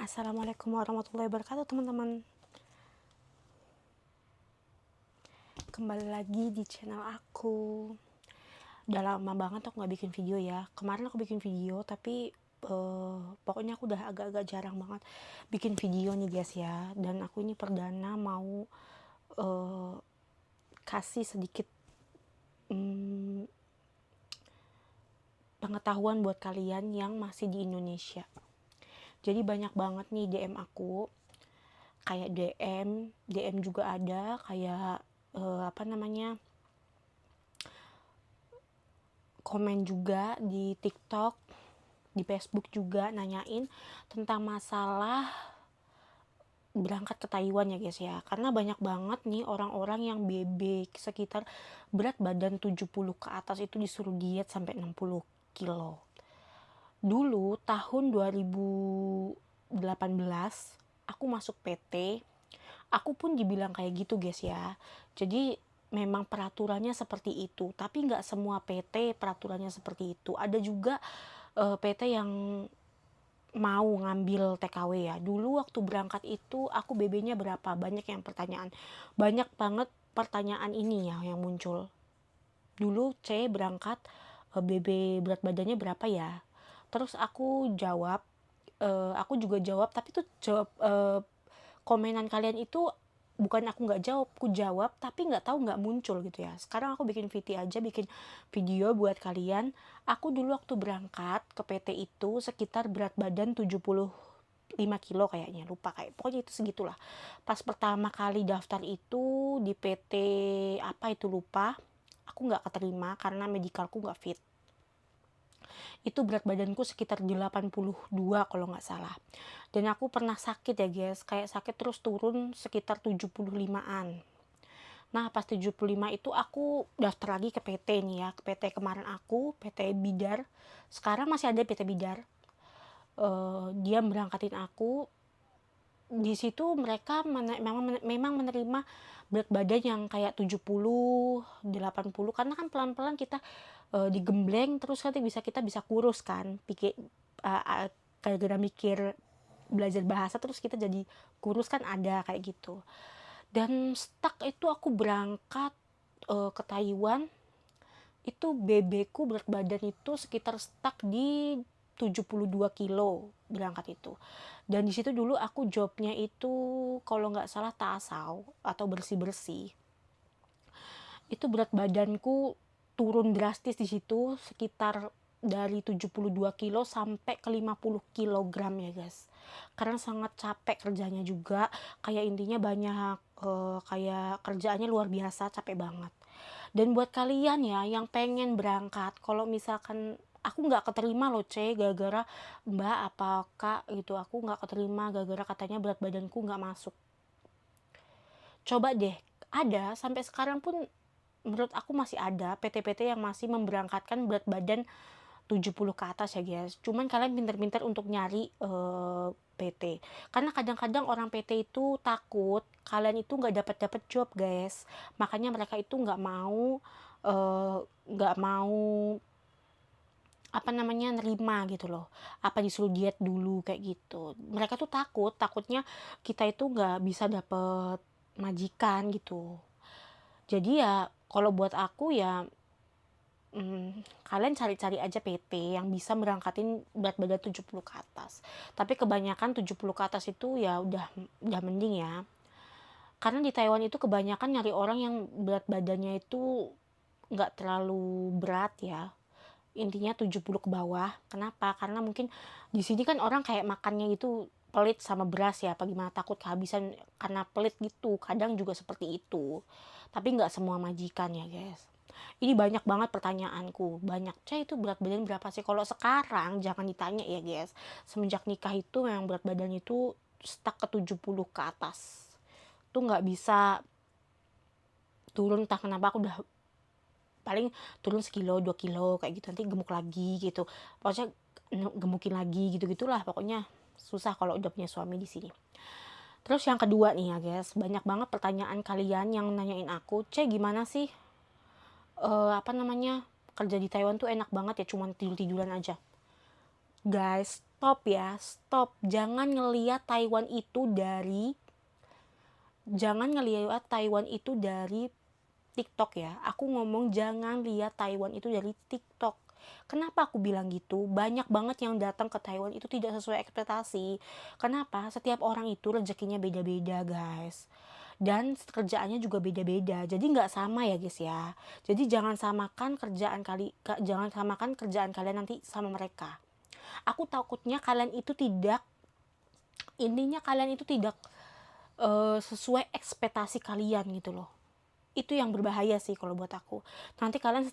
Assalamualaikum warahmatullahi wabarakatuh teman-teman. Kembali lagi di channel aku. Udah lama banget aku gak bikin video ya. Kemarin aku bikin video tapi pokoknya aku udah agak-agak jarang banget bikin video nih guys ya. Dan aku ini perdana mau kasih sedikit pengetahuan buat kalian yang masih di Indonesia. Jadi banyak banget nih DM aku, kayak DM juga ada, kayak komen juga di TikTok, di Facebook juga nanyain tentang masalah berangkat ke Taiwan ya guys ya. Karena banyak banget nih orang-orang yang BB sekitar berat badan 70 ke atas itu disuruh diet sampai 60 kilo. Dulu tahun 2018 aku masuk PT, aku pun dibilang kayak gitu guys ya. Jadi memang peraturannya seperti itu, tapi nggak semua PT peraturannya seperti itu. Ada juga PT yang mau ngambil TKW ya. Dulu waktu berangkat itu aku BB-nya berapa? Banyak yang pertanyaan. Banyak banget pertanyaan ini ya yang muncul. Dulu C berangkat, BB berat badannya berapa ya? Terus aku jawab, aku juga jawab, tapi tuh jawab komenan kalian itu bukan aku nggak jawab, aku jawab tapi nggak tahu nggak muncul gitu ya. Sekarang aku bikin video buat kalian. Aku dulu waktu berangkat ke PT itu sekitar berat badan 75 kilo kayaknya, lupa, kayak pokoknya itu segitulah. Pas pertama kali daftar itu di PT apa itu lupa, aku nggak keterima karena medikalku nggak fit. Itu berat badanku sekitar 82 kalau nggak salah. Dan aku pernah sakit ya guys, kayak sakit terus turun sekitar 75-an. Nah pas 75 itu aku daftar lagi ke PT nih ya, ke PT kemarin aku, PT Bidar. Sekarang masih ada PT Bidar. Dia berangkatin aku. Di situ mereka memang menerima berat badan yang kayak 70, 80, karena kan pelan-pelan kita digembleng terus nanti kita bisa kurus kan, gara-gara mikir belajar bahasa terus kita jadi kurus kan, ada kayak gitu. Dan stuck itu aku berangkat ke Taiwan, itu BB ku berat badan itu sekitar stuck di 72 kilo berangkat itu. Dan di situ dulu aku jobnya itu kalau nggak salah tasau atau bersih-bersih. Itu berat badanku turun drastis di situ, sekitar dari 72 kilo sampai ke 50 kilogram ya guys. Karena sangat capek kerjanya juga, kayak intinya banyak kayak kerjaannya luar biasa, capek banget. Dan buat kalian ya yang pengen berangkat, kalau misalkan aku nggak keterima loh C, gara-gara mbak apa kak gitu, aku nggak keterima gara-gara katanya berat badanku nggak masuk. Coba deh, ada sampai sekarang pun menurut aku masih ada PT-PT yang masih memberangkatkan berat badan 70 ke atas ya guys. Cuman kalian pinter-pinter untuk nyari PT. Karena kadang-kadang orang PT itu takut kalian itu nggak dapat job guys. Makanya mereka itu nggak mau nerima gitu loh. Apa disuruh diet dulu kayak gitu. Mereka tuh takutnya kita itu nggak bisa dapet majikan gitu. Jadi ya kalau buat aku ya kalian cari-cari aja PT yang bisa berangkatin berat badan 70 ke atas. Tapi kebanyakan 70 ke atas itu ya udah mending ya. Karena di Taiwan itu kebanyakan nyari orang yang berat badannya itu nggak terlalu berat ya. Intinya 70 ke bawah. Kenapa? Karena mungkin di sini kan orang kayak makannya itu pelit sama beras ya, apa gimana, takut kehabisan karena pelit gitu. Kadang juga seperti itu. Tapi nggak semua majikan ya guys. Ini banyak banget pertanyaanku. Banyak, itu berat badan berapa sih? Kalau sekarang jangan ditanya ya guys. Semenjak nikah itu memang berat badan itu stuck ke 70 ke atas. Tuh nggak bisa turun, entah kenapa aku udah paling turun sekilo 2 kilo kayak gitu, nanti gemuk lagi gitu, pokoknya gemukin lagi gitu gitulah, pokoknya susah kalau udah punya suami di sini. Terus yang kedua nih ya guys, banyak banget pertanyaan kalian yang nanyain aku, gimana sih kerja di Taiwan tuh enak banget ya, cuman tidur-tiduran aja. Guys, stop ya, stop. Jangan ngelihat Taiwan itu dari TikTok ya. Aku ngomong jangan lihat Taiwan itu dari TikTok. Kenapa aku bilang gitu? Banyak banget yang datang ke Taiwan itu tidak sesuai ekspektasi. Kenapa? Setiap orang itu rezekinya beda-beda, guys. Dan kerjaannya juga beda-beda. Jadi nggak sama ya, guys ya. Jadi jangan samakan kerjaan kalian nanti sama mereka. Aku takutnya kalian itu tidak sesuai ekspektasi kalian gitu loh. Itu yang berbahaya sih kalau buat aku. Nanti kalian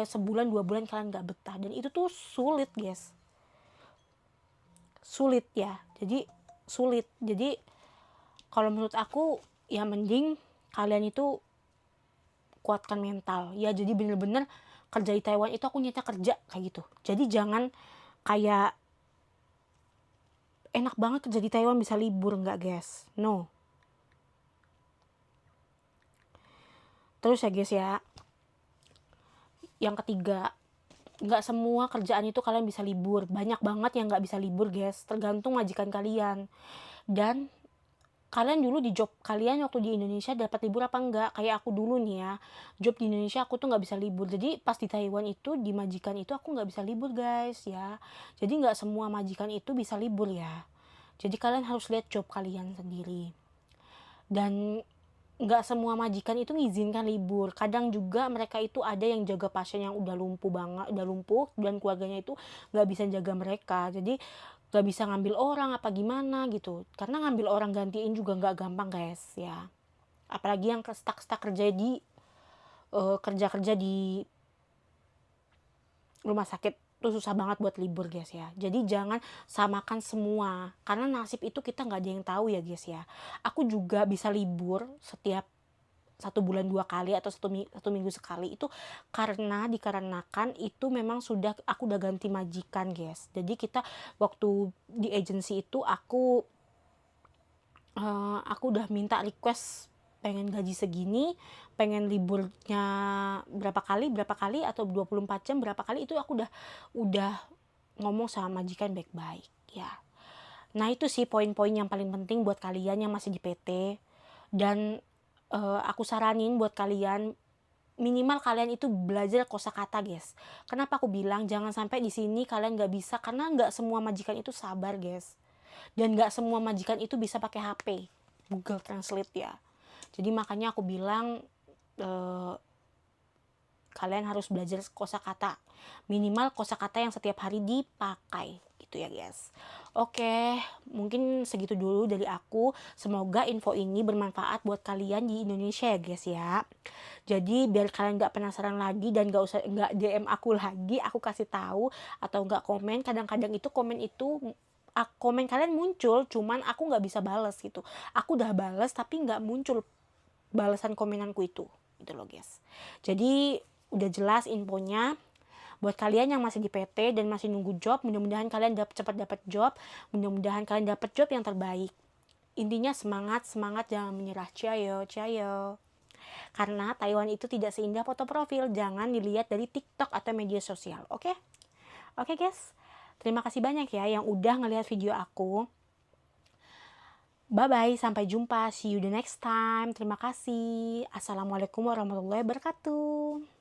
sebulan 2 bulan kalian nggak betah, dan itu tuh sulit, guys. Sulit ya. Jadi kalau menurut aku ya mending kalian itu kuatkan mental ya. Jadi bener-bener kerja di Taiwan itu aku niatnya kerja kayak gitu. Jadi jangan kayak enak banget kerja di Taiwan bisa libur, nggak, guys. No. Terus ya, guys ya, yang ketiga, nggak semua kerjaan itu kalian bisa libur. Banyak banget yang nggak bisa libur, guys. Tergantung majikan kalian. Dan kalian dulu di job kalian waktu di Indonesia dapat libur apa enggak? Kayak aku dulu nih ya, job di Indonesia aku tuh nggak bisa libur. Jadi pas di Taiwan itu, di majikan itu aku nggak bisa libur, guys ya. Jadi nggak semua majikan itu bisa libur ya. Jadi kalian harus lihat job kalian sendiri. Dan nggak semua majikan itu ngizinkan libur. Kadang juga mereka itu ada yang jaga pasien yang udah lumpuh dan keluarganya itu nggak bisa jaga mereka. Jadi nggak bisa ngambil orang apa gimana gitu. Karena ngambil orang gantiin juga nggak gampang, guys ya. Apalagi yang stuck kerja di rumah sakit tuh susah banget buat libur, guys ya. Jadi jangan samakan semua, karena nasib itu kita nggak ada yang tahu ya, guys ya. Aku juga bisa libur setiap 1 bulan 2 kali atau satu minggu sekali, itu dikarenakan itu memang aku udah ganti majikan, guys. Jadi kita waktu di agency itu aku udah minta request pengen gaji segini, pengen liburnya berapa kali atau 24 jam berapa kali, itu aku udah ngomong sama majikan baik-baik ya. Nah itu sih poin-poin yang paling penting buat kalian yang masih di PT. Dan aku saranin buat kalian, minimal kalian itu belajar kosakata, guys. Kenapa aku bilang jangan sampai di sini kalian nggak bisa, karena nggak semua majikan itu sabar, guys. Dan nggak semua majikan itu bisa pakai HP Google Translate ya. Jadi makanya aku bilang kalian harus belajar kosakata, minimal kosakata yang setiap hari dipakai gitu ya, guys. Oke, mungkin segitu dulu dari aku. Semoga info ini bermanfaat buat kalian di Indonesia ya, guys ya. Jadi biar kalian nggak penasaran lagi dan nggak DM aku lagi, aku kasih tahu atau nggak komen. Kadang-kadang itu komen kalian muncul, cuman aku nggak bisa balas gitu. Aku udah balas tapi nggak muncul balasan komenanku itu gitu loh, guys. Jadi udah jelas infonya. Buat kalian yang masih di PT dan masih nunggu job, mudah-mudahan kalian cepat dapat job, mudah-mudahan kalian dapat job yang terbaik. Intinya semangat, jangan menyerah. Ciao. Karena Taiwan itu tidak seindah foto profil, jangan dilihat dari TikTok atau media sosial. Oke, guys. Terima kasih banyak ya yang udah ngelihat video aku. Bye-bye, sampai jumpa. See you the next time. Terima kasih. Assalamualaikum warahmatullahi wabarakatuh.